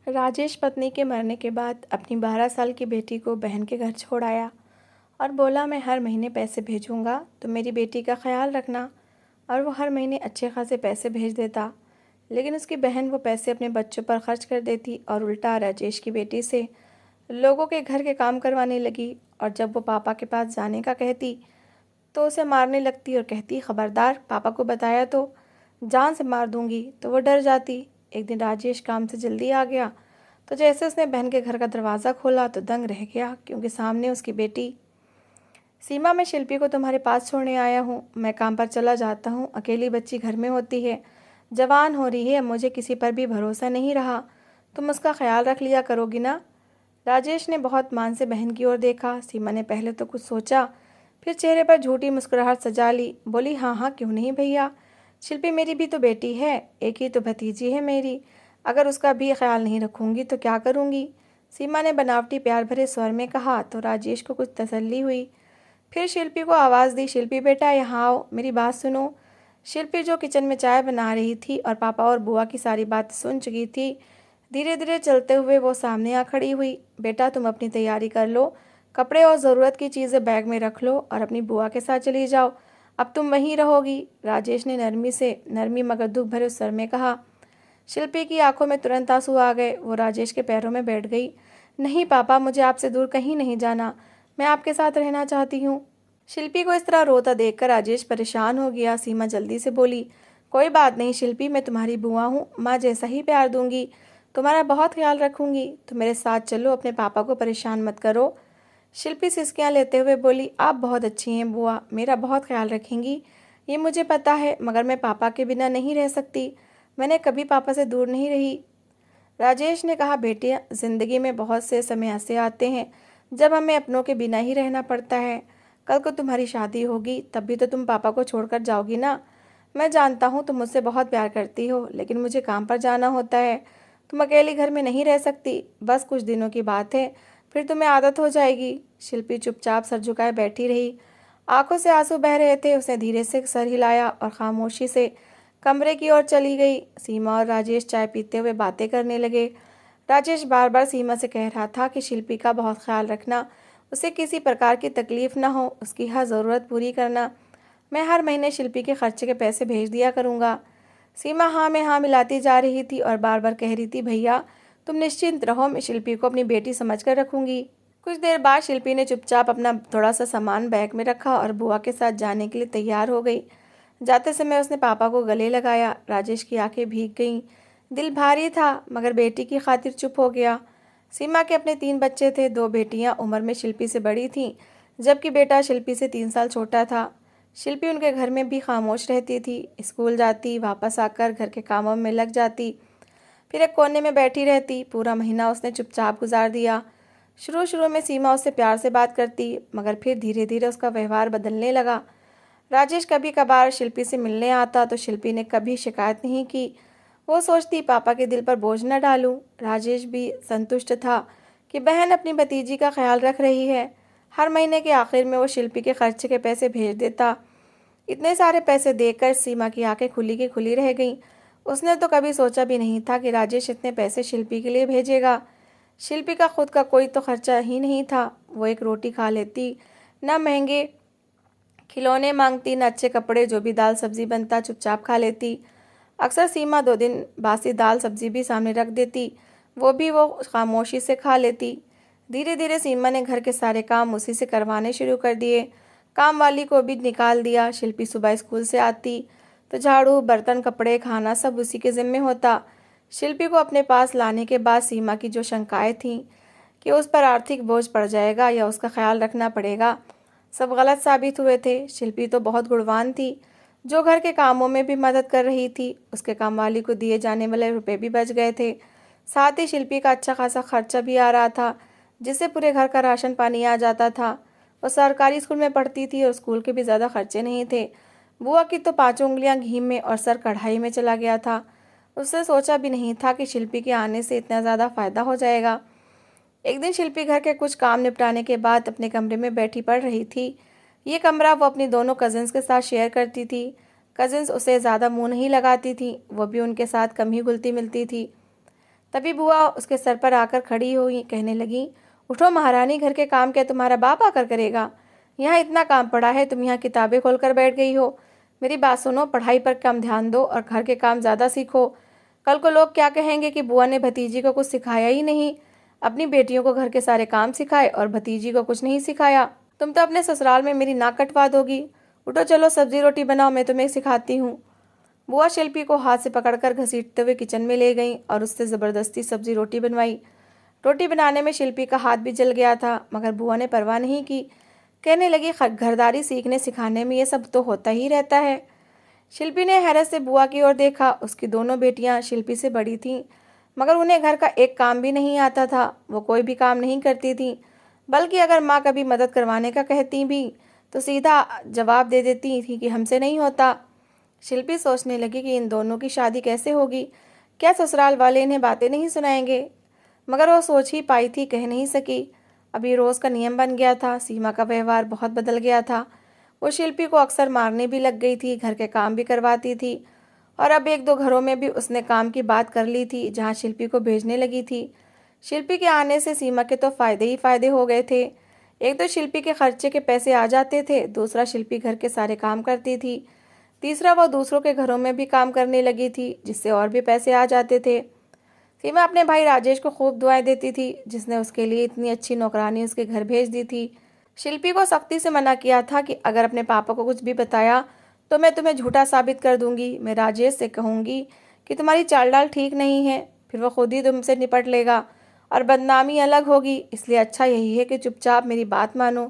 राजेश पत्नी के मरने के बाद अपनी 12 साल की बेटी को बहन के घर छोड़ आया और बोला, मैं हर महीने पैसे भेजूंगा तो मेरी बेटी का ख्याल रखना। और वो हर महीने अच्छे खासे पैसे भेज देता। लेकिन उसकी बहन वो पैसे अपने बच्चों पर खर्च कर देती और उल्टा राजेश की बेटी से लोगों के घर के काम करवाने लगी। और जब वो पापा के पास जाने का कहती तो उसे मारने लगती और कहती, खबरदार पापा को बताया तो जान से मार दूंगी। तो वो डर जाती। एक दिन राजेश काम से जल्दी आ गया तो जैसे उसने बहन के घर का दरवाज़ा खोला तो दंग रह गया, क्योंकि सामने उसकी बेटी। सीमा, मैं शिल्पी को तुम्हारे पास छोड़ने आया हूँ। मैं काम पर चला जाता हूँ, अकेली बच्ची घर में होती है, जवान हो रही है, मुझे किसी पर भी भरोसा नहीं रहा। तुम उसका ख्याल रख लिया करोगी ना। राजेश ने बहुत मान से बहन की ओर देखा। सीमा ने पहले तो कुछ सोचा, फिर चेहरे पर झूठी मुस्कुराहट सजा ली। बोली, हाँ हाँ क्यों नहीं भैया, शिल्पी मेरी भी तो बेटी है, एक ही तो भतीजी है मेरी। अगर उसका भी ख्याल नहीं रखूंगी तो क्या करूंगी। सीमा ने बनावटी प्यार भरे स्वर में कहा तो राजेश को कुछ तसल्ली हुई। फिर शिल्पी को आवाज़ दी, शिल्पी बेटा यहाँ आओ, मेरी बात सुनो। शिल्पी जो किचन में चाय बना रही थी और पापा और बुआ की सारी बात सुन चुकी थी, धीरे धीरे चलते हुए वो सामने आ खड़ी हुई। बेटा तुम अपनी तैयारी कर लो, कपड़े और ज़रूरत की चीज़ें बैग में रख लो और अपनी बुआ के साथ चली जाओ। अब तुम वहीं रहोगी। राजेश ने नरमी मगर दुख भरे स्वर में कहा। शिल्पी की आंखों में तुरंत आंसू आ गए। वो राजेश के पैरों में बैठ गई। नहीं पापा, मुझे आपसे दूर कहीं नहीं जाना, मैं आपके साथ रहना चाहती हूँ। शिल्पी को इस तरह रोता देखकर राजेश परेशान हो गया। सीमा जल्दी से बोली, कोई बात नहीं शिल्पी, मैं तुम्हारी बुआ हूँ, माँ जैसा ही प्यार दूंगी, तुम्हारा बहुत ख्याल रखूंगी। तुम मेरे साथ चलो, अपने पापा को परेशान मत करो। शिल्पी सिसकियाँ लेते हुए बोली, आप बहुत अच्छी हैं बुआ, मेरा बहुत ख्याल रखेंगी, ये मुझे पता है, मगर मैं पापा के बिना नहीं रह सकती। मैंने कभी पापा से दूर नहीं रही। राजेश ने कहा, बेटियाँ, ज़िंदगी में बहुत से समय ऐसे आते हैं जब हमें अपनों के बिना ही रहना पड़ता है। कल को तुम्हारी शादी होगी, तब भी तो तुम पापा को छोड़कर जाओगी ना। मैं जानता हूँ तुम मुझसे बहुत प्यार करती हो, लेकिन मुझे काम पर जाना होता है, तुम अकेली घर में नहीं रह सकती। बस कुछ दिनों की बात है, फिर तुम्हें आदत हो जाएगी। शिल्पी चुपचाप सर झुकाए बैठी रही। आंखों से आंसू बह रहे थे। उसने धीरे से सर हिलाया और खामोशी से कमरे की ओर चली गई। सीमा और राजेश चाय पीते हुए बातें करने लगे। राजेश बार बार सीमा से कह रहा था कि शिल्पी का बहुत ख्याल रखना, उसे किसी प्रकार की तकलीफ ना हो, उसकी हर ज़रूरत पूरी करना। मैं हर महीने शिल्पी के खर्चे के पैसे भेज दिया करूँगा। सीमा हाँ में हाँ मिलाती जा रही थी और बार बार कह रही थी, भैया तुम निश्चिंत रहो, मैं शिल्पी को अपनी बेटी समझकर रखूँगी। कुछ देर बाद शिल्पी ने चुपचाप अपना थोड़ा सा सामान बैग में रखा और बुआ के साथ जाने के लिए तैयार हो गई। जाते समय उसने पापा को गले लगाया। राजेश की आंखें भीग गईं। दिल भारी था, मगर बेटी की खातिर चुप हो गया। सीमा के अपने 3 बच्चे थे। 2 बेटियां उम्र में शिल्पी से बड़ी थीं, जबकि बेटा शिल्पी से 3 साल छोटा था। शिल्पी उनके घर में भी खामोश रहती थी, स्कूल जाती, वापस आकर घर के कामों में लग जाती, फिर एक कोने में बैठी रहती। पूरा महीना उसने चुपचाप गुजार दिया। शुरू शुरू में सीमा उससे प्यार से बात करती, मगर फिर धीरे धीरे उसका व्यवहार बदलने लगा। राजेश कभी कभार शिल्पी से मिलने आता तो शिल्पी ने कभी शिकायत नहीं की। वो सोचती, पापा के दिल पर बोझ न डालूं। राजेश भी संतुष्ट था कि बहन अपनी भतीजी का ख्याल रख रही है। हर महीने के आखिर में वो शिल्पी के खर्चे के पैसे भेज देता। इतने सारे पैसे देखकर सीमा की आंखें खुली की खुली रह गईं। उसने तो कभी सोचा भी नहीं था कि राजेश इतने पैसे शिल्पी के लिए भेजेगा। शिल्पी का खुद का कोई तो खर्चा ही नहीं था। वो एक रोटी खा लेती, न महंगे खिलौने मांगती, न अच्छे कपड़े, जो भी दाल सब्जी बनता चुपचाप खा लेती। अक्सर सीमा 2 दिन बासी दाल सब्जी भी सामने रख देती, वो खामोशी से खा लेती। धीरे धीरे सीमा ने घर के सारे काम उसी से करवाने शुरू कर दिए। काम वाली को भी निकाल दिया। शिल्पी सुबह स्कूल से आती तो झाड़ू, बर्तन, कपड़े, खाना सब उसी के जिम्मे होता। शिल्पी को अपने पास लाने के बाद सीमा की जो शंकाएं थीं कि उस पर आर्थिक बोझ पड़ जाएगा या उसका ख्याल रखना पड़ेगा, सब गलत साबित हुए थे। शिल्पी तो बहुत गुणवान थी, जो घर के कामों में भी मदद कर रही थी। उसके कामवाली को दिए जाने वाले रुपए भी बच गए थे। साथ ही शिल्पी का अच्छा खासा खर्चा भी आ रहा था, जिससे पूरे घर का राशन पानी आ जाता था। वो सरकारी स्कूल में पढ़ती थी और स्कूल के भी ज़्यादा खर्चे नहीं थे। बुआ की तो 5 उंगलियां घी में और सर कढ़ाई में चला गया था। उसने सोचा भी नहीं था कि शिल्पी के आने से इतना ज़्यादा फायदा हो जाएगा। एक दिन शिल्पी घर के कुछ काम निपटाने के बाद अपने कमरे में बैठी पढ़ रही थी। ये कमरा वो अपनी दोनों कजिन्स के साथ शेयर करती थी। कजिन्स उसे ज़्यादा मुंह नहीं लगाती थी, वो भी उनके साथ कम ही घुलती मिलती थी। तभी बुआ उसके सर पर आकर खड़ी हुई, कहने लगी, उठो महारानी, घर के काम क्या तुम्हारा बाप आकर करेगा? यहाँ इतना काम पड़ा है, तुम यहाँ किताबें खोलकर बैठ गई हो। मेरी बात सुनो, पढ़ाई पर कम ध्यान दो और घर के काम ज़्यादा सीखो। कल को लोग क्या कहेंगे कि बुआ ने भतीजी को कुछ सिखाया ही नहीं। अपनी बेटियों को घर के सारे काम सिखाए और भतीजी को कुछ नहीं सिखाया। तुम तो अपने ससुराल में मेरी नाक कटवा दोगी। उठो चलो सब्जी रोटी बनाओ, मैं तुम्हें सिखाती हूँ। बुआ शिल्पी को हाथ से पकड़कर घसीटते हुए किचन में ले गई और उससे ज़बरदस्ती सब्जी रोटी बनवाई। रोटी बनाने में शिल्पी का हाथ भी जल गया था, मगर बुआ ने परवाह नहीं की। कहने लगी, घरदारी सीखने सिखाने में ये सब तो होता ही रहता है। शिल्पी ने हैरत से बुआ की ओर देखा। उसकी दोनों बेटियां शिल्पी से बड़ी थीं, मगर उन्हें घर का एक काम भी नहीं आता था। वो कोई भी काम नहीं करती थीं, बल्कि अगर माँ कभी मदद करवाने का कहती भी तो सीधा जवाब दे देती थी कि हमसे नहीं होता। शिल्पी सोचने लगी कि इन दोनों की शादी कैसे होगी। क्या ससुराल वाले इन्हें बातें नहीं सुनाएंगे? मगर वो सोच ही पाई थी, कह नहीं सकी। अभी रोज़ का नियम बन गया था। सीमा का व्यवहार बहुत बदल गया था। वो शिल्पी को अक्सर मारने भी लग गई थी, घर के काम भी करवाती थी, और अब एक दो घरों में भी उसने काम की बात कर ली थी जहाँ शिल्पी को भेजने लगी थी। शिल्पी के आने से सीमा के तो फ़ायदे ही फ़ायदे हो गए थे। एक तो शिल्पी के खर्चे के पैसे आ जाते थे, दूसरा शिल्पी घर के सारे काम करती थी, तीसरा वो दूसरों के घरों में भी काम करने लगी थी, जिससे और भी पैसे आ जाते थे। सीमा अपने भाई राजेश को खूब दुआएं देती थी, जिसने उसके लिए इतनी अच्छी नौकरानी उसके घर भेज दी थी। शिल्पी को सख्ती से मना किया था कि अगर अपने पापा को कुछ भी बताया तो मैं तुम्हें झूठा साबित कर दूंगी। मैं राजेश से कहूंगी कि तुम्हारी चाल डाल ठीक नहीं है, फिर वो खुद ही तुमसे निपट लेगा और बदनामी अलग होगी। इसलिए अच्छा यही है कि चुपचाप मेरी बात मानो।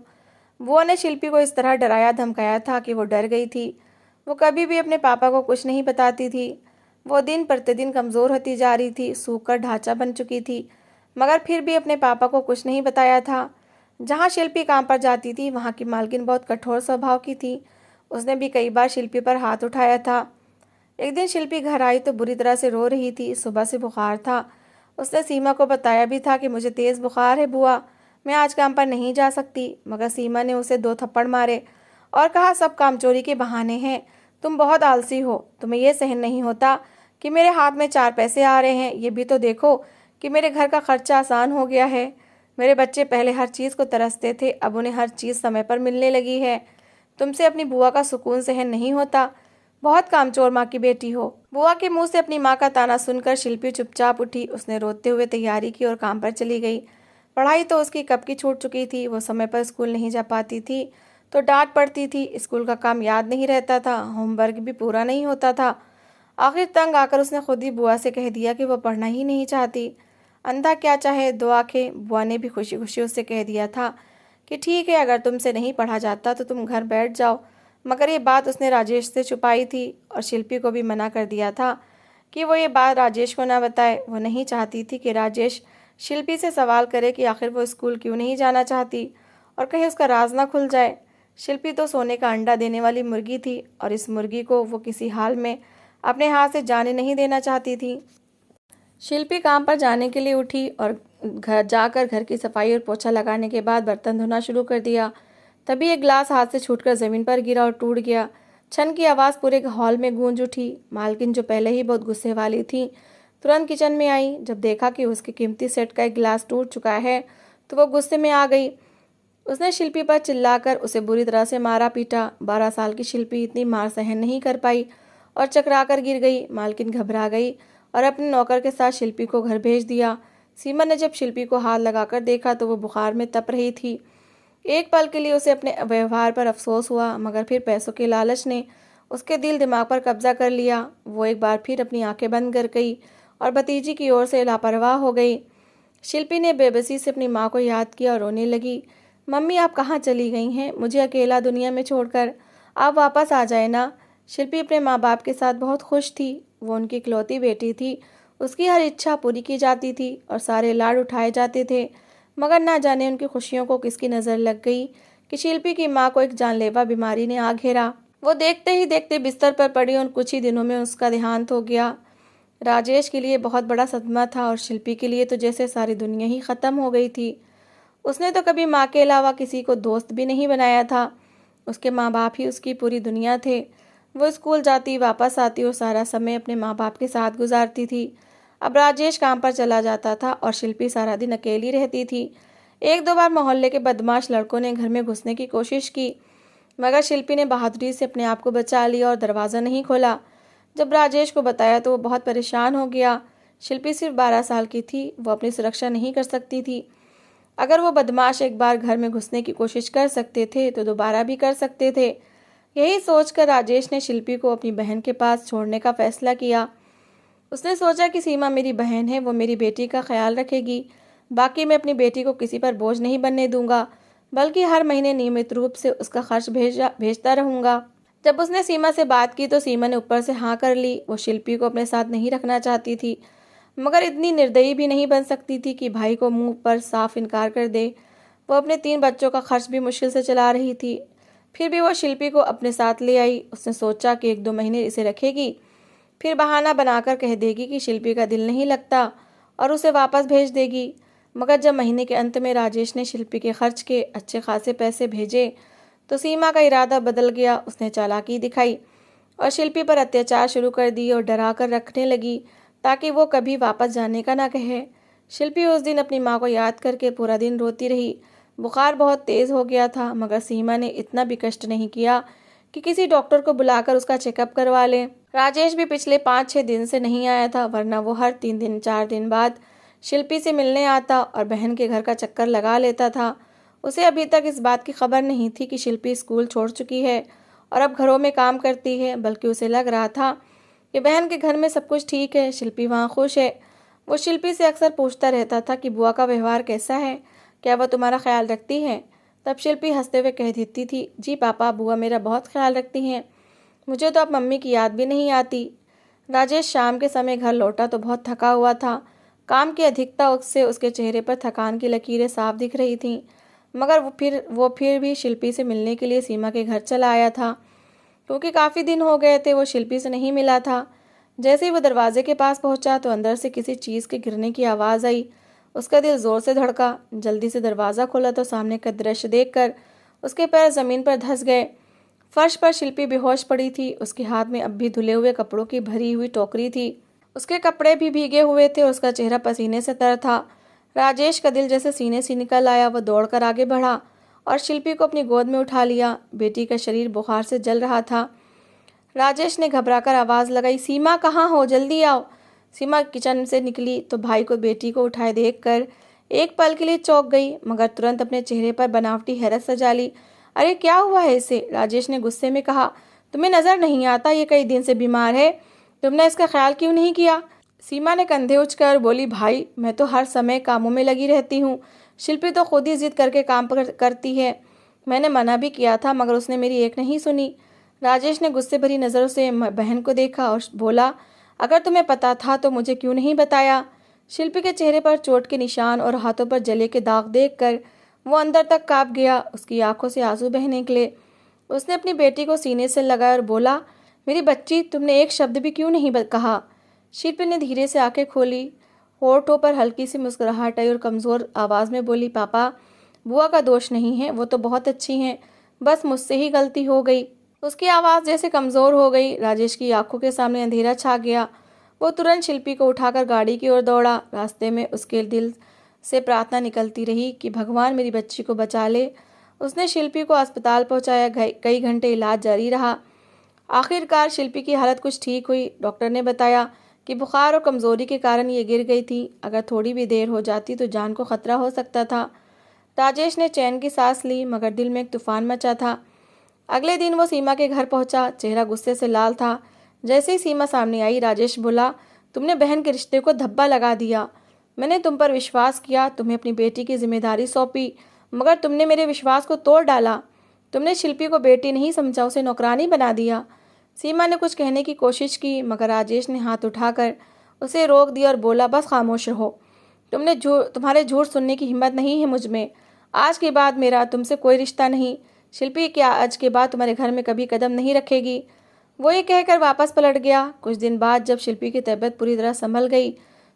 बुआ ने शिल्पी को इस तरह डराया धमकाया था कि वो डर गई थी। वो कभी भी अपने पापा को कुछ नहीं बताती थी। वो दिन प्रतिदिन कमज़ोर होती जा रही थी, सूख कर ढांचा बन चुकी थी, मगर फिर भी अपने पापा को कुछ नहीं बताया था। जहाँ शिल्पी काम पर जाती थी वहाँ की मालकिन बहुत कठोर स्वभाव की थी। उसने भी कई बार शिल्पी पर हाथ उठाया था। एक दिन शिल्पी घर आई तो बुरी तरह से रो रही थी। सुबह से बुखार था। उसने सीमा को बताया भी था कि मुझे तेज़ बुखार है बुआ, मैं आज काम पर नहीं जा सकती। मगर सीमा ने उसे दो थप्पड़ मारे और कहा, सब काम चोरी के बहाने हैं, तुम बहुत आलसी हो। तुम्हें यह सहन नहीं होता कि मेरे हाथ में चार पैसे आ रहे हैं। ये भी तो देखो कि मेरे घर का खर्चा आसान हो गया है। मेरे बच्चे पहले हर चीज़ को तरसते थे, अब उन्हें हर चीज़ समय पर मिलने लगी है। तुमसे अपनी बुआ का सुकून सहन नहीं होता। बहुत कामचोर माँ की बेटी हो। बुआ के मुंह से अपनी माँ का ताना सुनकर शिल्पी चुपचाप उठी। उसने रोते हुए तैयारी की और काम पर चली गई। पढ़ाई तो उसकी कब की छूट चुकी थी। वो समय पर स्कूल नहीं जा पाती थी तो डांट पड़ती थी। स्कूल का काम याद नहीं रहता था, होमवर्क भी पूरा नहीं होता था। आखिर तंग आकर उसने खुद ही बुआ से कह दिया कि वो पढ़ना ही नहीं चाहती। अंधा क्या चाहे दो आंखें। बुआ ने भी खुशी खुशी उससे कह दिया था कि ठीक है, अगर तुमसे नहीं पढ़ा जाता तो तुम घर बैठ जाओ। मगर ये बात उसने राजेश से छुपाई थी और शिल्पी को भी मना कर दिया था कि वो ये बात राजेश को ना बताए। वो नहीं चाहती थी कि राजेश शिल्पी से सवाल करे कि आखिर वो स्कूल क्यों नहीं जाना चाहती और कहीं उसका राज ना खुल जाए। शिल्पी तो सोने का अंडा देने वाली मुर्गी थी और इस मुर्गी को वो किसी हाल में अपने हाथ से जाने नहीं देना चाहती थी। शिल्पी काम पर जाने के लिए उठी और घर की सफाई और पोछा लगाने के बाद बर्तन धोना शुरू कर दिया। तभी एक गिलास हाथ से छूटकर ज़मीन पर गिरा और टूट गया। छन की आवाज़ पूरे हॉल में गूंज उठी। मालकिन, जो पहले ही बहुत गुस्से वाली थी, तुरंत किचन में आई। जब देखा कि उसके कीमती सेट का एक गिलास टूट चुका है तो वो गुस्से में आ गई। उसने शिल्पी पर चिल्लाकर उसे बुरी तरह से मारा पीटा। 12 साल की शिल्पी इतनी मार सहन नहीं कर पाई और चकरा कर गिर गई। मालकिन घबरा गई और अपने नौकर के साथ शिल्पी को घर भेज दिया। सीमा ने जब शिल्पी को हाथ लगाकर देखा तो वो बुखार में तप रही थी। एक पल के लिए उसे अपने व्यवहार पर अफसोस हुआ, मगर फिर पैसों के लालच ने उसके दिल दिमाग पर कब्जा कर लिया। वो एक बार फिर अपनी आंखें बंद कर गई और भतीजी की ओर से लापरवाह हो गई। शिल्पी ने बेबसी से अपनी माँ को याद किया और रोने लगी। मम्मी, आप कहाँ चली गई हैं? मुझे अकेला दुनिया में छोड़कर आप वापस आ जाए ना। शिल्पी अपने माँ बाप के साथ बहुत खुश थी। वो उनकी इकलौती बेटी थी। उसकी हर इच्छा पूरी की जाती थी और सारे लाड उठाए जाते थे। मगर ना जाने उनकी खुशियों को किसकी नज़र लग गई कि शिल्पी की माँ को एक जानलेवा बीमारी ने आ घेरा। वो देखते ही देखते बिस्तर पर पड़ी और कुछ ही दिनों में उसका देहांत हो गया। राजेश के लिए बहुत बड़ा सदमा था और शिल्पी के लिए तो जैसे सारी दुनिया ही ख़त्म हो गई थी। उसने तो कभी माँ के अलावा किसी को दोस्त भी नहीं बनाया था। उसके माँ बाप ही उसकी पूरी दुनिया थे। वो स्कूल जाती, वापस आती और सारा समय अपने माँ बाप के साथ गुजारती थी। अब राजेश काम पर चला जाता था और शिल्पी सारा दिन अकेली रहती थी। एक दो बार मोहल्ले के बदमाश लड़कों ने घर में घुसने की कोशिश की, मगर शिल्पी ने बहादुरी से अपने आप को बचा लिया और दरवाज़ा नहीं खोला। जब राजेश को बताया तो वो बहुत परेशान हो गया। शिल्पी सिर्फ 12 साल की थी, वो अपनी सुरक्षा नहीं कर सकती थी। अगर वो बदमाश एक बार घर में घुसने की कोशिश कर सकते थे तो दोबारा भी कर सकते थे। यही सोचकर राजेश ने शिल्पी को अपनी बहन के पास छोड़ने का फैसला किया। उसने सोचा कि सीमा मेरी बहन है, वो मेरी बेटी का ख्याल रखेगी। बाकी मैं अपनी बेटी को किसी पर बोझ नहीं बनने दूंगा, बल्कि हर महीने नियमित रूप से उसका खर्च भेजता रहूंगा। जब उसने सीमा से बात की तो सीमा ने ऊपर से हाँ कर ली। वो शिल्पी को अपने साथ नहीं रखना चाहती थी, मगर इतनी निर्दयी भी नहीं बन सकती थी कि भाई को मुंह पर साफ इनकार कर दे। वो अपने 3 बच्चों का खर्च भी मुश्किल से चला रही थी। फिर भी वो शिल्पी को अपने साथ ले आई। उसने सोचा कि 1-2 महीने इसे रखेगी, फिर बहाना बनाकर कह देगी कि शिल्पी का दिल नहीं लगता और उसे वापस भेज देगी। मगर जब महीने के अंत में राजेश ने शिल्पी के खर्च के अच्छे खासे पैसे भेजे तो सीमा का इरादा बदल गया। उसने चालाकी दिखाई और शिल्पी पर अत्याचार शुरू कर दिए और डरा कर रखने लगी ताकि वो कभी वापस जाने का ना कहे। शिल्पी उस दिन अपनी माँ को याद करके पूरा दिन रोती रही। बुखार बहुत तेज़ हो गया था, मगर सीमा ने इतना भी कष्ट नहीं किया कि किसी डॉक्टर को बुलाकर उसका चेकअप करवा लें। राजेश भी पिछले 5-6 दिन से नहीं आया था, वरना वो हर 3-4 दिन बाद शिल्पी से मिलने आता और बहन के घर का चक्कर लगा लेता था। उसे अभी तक इस बात की खबर नहीं थी कि शिल्पी स्कूल छोड़ चुकी है और अब घरों में काम करती है, बल्कि उसे लग रहा था कि बहन के घर में सब कुछ ठीक है, शिल्पी वहाँ खुश है। वो शिल्पी से अक्सर पूछता रहता था कि बुआ का व्यवहार कैसा है, क्या वह तुम्हारा ख्याल रखती है। तब शिल्पी हंसते हुए कह देती थी, जी पापा, बुआ मेरा बहुत ख्याल रखती हैं, मुझे तो अब मम्मी की याद भी नहीं आती। राजेश शाम के समय घर लौटा तो बहुत थका हुआ था। काम की अधिकता से उसके चेहरे पर थकान की लकीरें साफ दिख रही थीं, मगर वो फिर भी शिल्पी से मिलने के लिए सीमा के घर चला आया था, क्योंकि काफ़ी दिन हो गए थे वो शिल्पी से नहीं मिला था। जैसे ही वो दरवाजे के पास पहुंचा तो अंदर से किसी चीज़ के गिरने की आवाज़ आई। उसका दिल ज़ोर से धड़का। जल्दी से दरवाज़ा खोला तो सामने का दृश्य देखकर उसके पैर ज़मीन पर धंस गए। फर्श पर शिल्पी बेहोश पड़ी थी। उसके हाथ में अब भी धुले हुए कपड़ों की भरी हुई टोकरी थी। उसके कपड़े भी भीगे हुए थे और उसका चेहरा पसीने से तर था। राजेश का दिल जैसे सीने से निकल आया। वह दौड़कर आगे बढ़ा और शिल्पी को अपनी गोद में उठा लिया। बेटी का शरीर बुखार से जल रहा था। राजेश ने घबराकर आवाज़ लगाई, सीमा कहाँ हो, जल्दी आओ। सीमा किचन से निकली तो भाई को बेटी को उठाए देखकर एक पल के लिए चौंक गई, मगर तुरंत अपने चेहरे पर बनावटी हैरत सजा ली। अरे क्या हुआ है इसे? राजेश ने गुस्से में कहा, तुम्हें नज़र नहीं आता ये कई दिन से बीमार है, तुमने इसका ख्याल क्यों नहीं किया? सीमा ने कंधे उचकर बोली, भाई मैं तो हर समय कामों में लगी रहती हूँ, शिल्पी तो खुद ही जिद करके काम करती है। मैंने मना भी किया था मगर उसने मेरी एक नहीं सुनी। राजेश ने गुस्से भरी नज़रों से बहन को देखा और बोला, अगर तुम्हें पता था तो मुझे क्यों नहीं बताया? शिल्पी के चेहरे पर चोट के निशान और हाथों पर जले के दाग देखकर वो अंदर तक काँप गया। उसकी आंखों से आंसू बह निकले। उसने अपनी बेटी को सीने से लगाया और बोला, मेरी बच्ची, तुमने एक शब्द भी क्यों नहीं कहा? शिल्पी ने धीरे से आंखें खोली। होठों पर हल्की सी मुस्कुराहट आई और कमज़ोर आवाज़ में बोली, पापा, बुआ का दोष नहीं है, वो तो बहुत अच्छी हैं, बस मुझसे ही गलती हो गई। उसकी आवाज़ जैसे कमज़ोर हो गई। राजेश की आंखों के सामने अंधेरा छा गया। वो तुरंत शिल्पी को उठाकर गाड़ी की ओर दौड़ा। रास्ते में उसके दिल से प्रार्थना निकलती रही कि भगवान मेरी बच्ची को बचा ले। उसने शिल्पी को अस्पताल पहुंचाया। कई घंटे इलाज जारी रहा। आखिरकार शिल्पी की हालत कुछ ठीक हुई। डॉक्टर ने बताया कि बुखार और कमज़ोरी के कारण ये गिर गई थी। अगर थोड़ी भी देर हो जाती तो जान को खतरा हो सकता था। राजेश ने चैन की सांस ली, मगर दिल में एक तूफान मचा था। अगले दिन वो सीमा के घर पहुंचा। चेहरा गुस्से से लाल था। जैसे ही सीमा सामने आई, राजेश बोला, तुमने बहन के रिश्ते को धब्बा लगा दिया। मैंने तुम पर विश्वास किया, तुम्हें अपनी बेटी की जिम्मेदारी सौंपी, मगर तुमने मेरे विश्वास को तोड़ डाला। तुमने शिल्पी को बेटी नहीं समझा, उसे नौकरानी बना दिया। सीमा ने कुछ कहने की कोशिश की, मगर राजेश ने हाथ उठाकर उसे रोक दिया और बोला, बस खामोश रहो। तुम्हारे झूठ सुनने की हिम्मत नहीं है मुझ में। आज के बाद मेरा तुमसे कोई रिश्ता नहीं। शिल्पी क्या आज के बाद तुम्हारे घर में कभी कदम नहीं रखेगी। वो ये कहकर वापस पलट गया। कुछ दिन बाद जब शिल्पी की तबीयत पूरी तरह संभल गई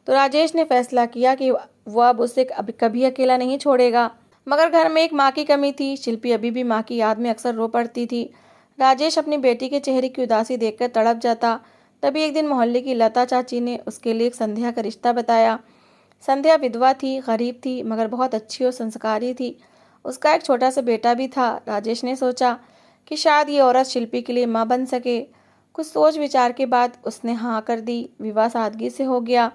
तो राजेश ने फैसला किया कि वो अब उसे कभी अकेला नहीं छोड़ेगा। मगर घर में एक माँ की कमी थी। शिल्पी अभी भी माँ की याद में अक्सर रो पड़ती थी। राजेश अपनी बेटी के चेहरे की उदासी देखकर तड़प जाता तभी एक दिन मोहल्ले की लता चाची ने उसके लिए एक संध्या का रिश्ता बताया। संध्या विधवा थी, गरीब थी, मगर बहुत अच्छी और संस्कारी थी। उसका एक छोटा सा बेटा भी था। राजेश ने सोचा कि शायद ये औरत शिल्पी के लिए माँ बन सके। कुछ सोच विचार के बाद उसने हाँ कर दी। विवाह सादगी से हो गया।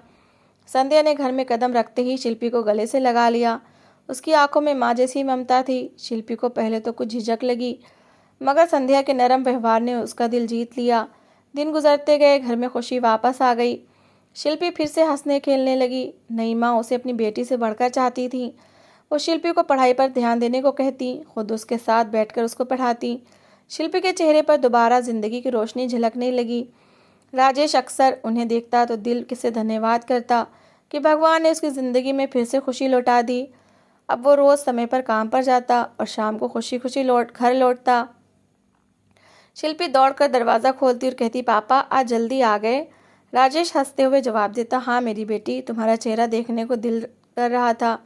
संध्या ने घर में कदम रखते ही शिल्पी को गले से लगा लिया। उसकी आंखों में माँ जैसी ममता थी। शिल्पी को पहले तो कुछ झिझक लगी, मगर संध्या के नरम व्यवहार ने उसका दिल जीत लिया। दिन गुजरते गए, घर में खुशी वापस आ गई। शिल्पी फिर से हंसने खेलने लगी। नई माँ उसे अपनी बेटी से बढ़कर चाहती थी। वो शिल्पी को पढ़ाई पर ध्यान देने को कहती, खुद उसके साथ बैठकर उसको पढ़ाती। शिल्पी के चेहरे पर दोबारा जिंदगी की रोशनी झलकने लगी। राजेश अक्सर उन्हें देखता तो दिल से धन्यवाद करता कि भगवान ने उसकी ज़िंदगी में फिर से खुशी लौटा दी। अब वो रोज़ समय पर काम पर जाता और शाम को खुशी खुशी घर लौटता। शिल्पी दौड़कर दरवाज़ा खोलती और कहती, पापा आज जल्दी आ गए। राजेश हंसते हुए जवाब देता, हाँ मेरी बेटी, तुम्हारा चेहरा देखने को दिल कर रहा था।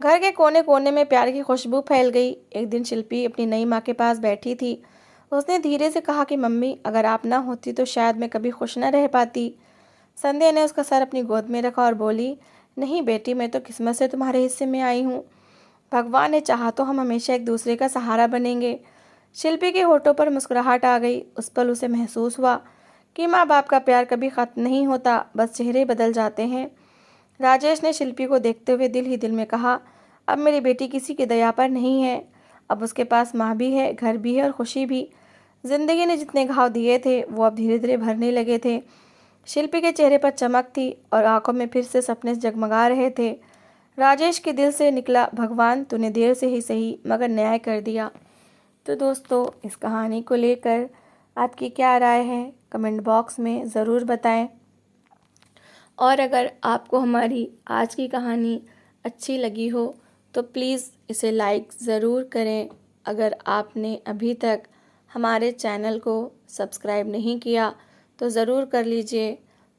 घर के कोने कोने में प्यार की खुशबू फैल गई। एक दिन शिल्पी अपनी नई माँ के पास बैठी थी। उसने धीरे से कहा कि मम्मी, अगर आप ना होती तो शायद मैं कभी खुश न रह पाती। संध्या ने उसका सर अपनी गोद में रखा और बोली, नहीं बेटी, मैं तो किस्मत से तुम्हारे हिस्से में आई हूँ। भगवान ने चाहा तो हम हमेशा एक दूसरे का सहारा बनेंगे। शिल्पी के होठों पर मुस्कुराहट आ गई। उस पल उसे महसूस हुआ कि माँ बाप का प्यार कभी ख़त्म नहीं होता, बस चेहरे बदल जाते हैं। राजेश ने शिल्पी को देखते हुए दिल ही दिल में कहा, अब मेरी बेटी किसी की दया पर नहीं है। अब उसके पास माँ भी है, घर भी है और खुशी भी। जिंदगी ने जितने घाव दिए थे वो अब धीरे धीरे भरने लगे थे। शिल्पी के चेहरे पर चमक थी और आंखों में फिर से सपने जगमगा रहे थे। राजेश के दिल से निकला, भगवान तूने देर से ही सही मगर न्याय कर दिया। तो दोस्तों, इस कहानी को लेकर आपकी क्या राय है, कमेंट बॉक्स में ज़रूर बताएं। और अगर आपको हमारी आज की कहानी अच्छी लगी हो तो प्लीज़ इसे लाइक ज़रूर करें। अगर आपने अभी तक हमारे चैनल को सब्सक्राइब नहीं किया तो ज़रूर कर लीजिए।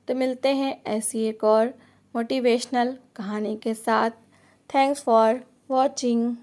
तो मिलते हैं ऐसी एक और मोटिवेशनल कहानी के साथ। Thanks for watching.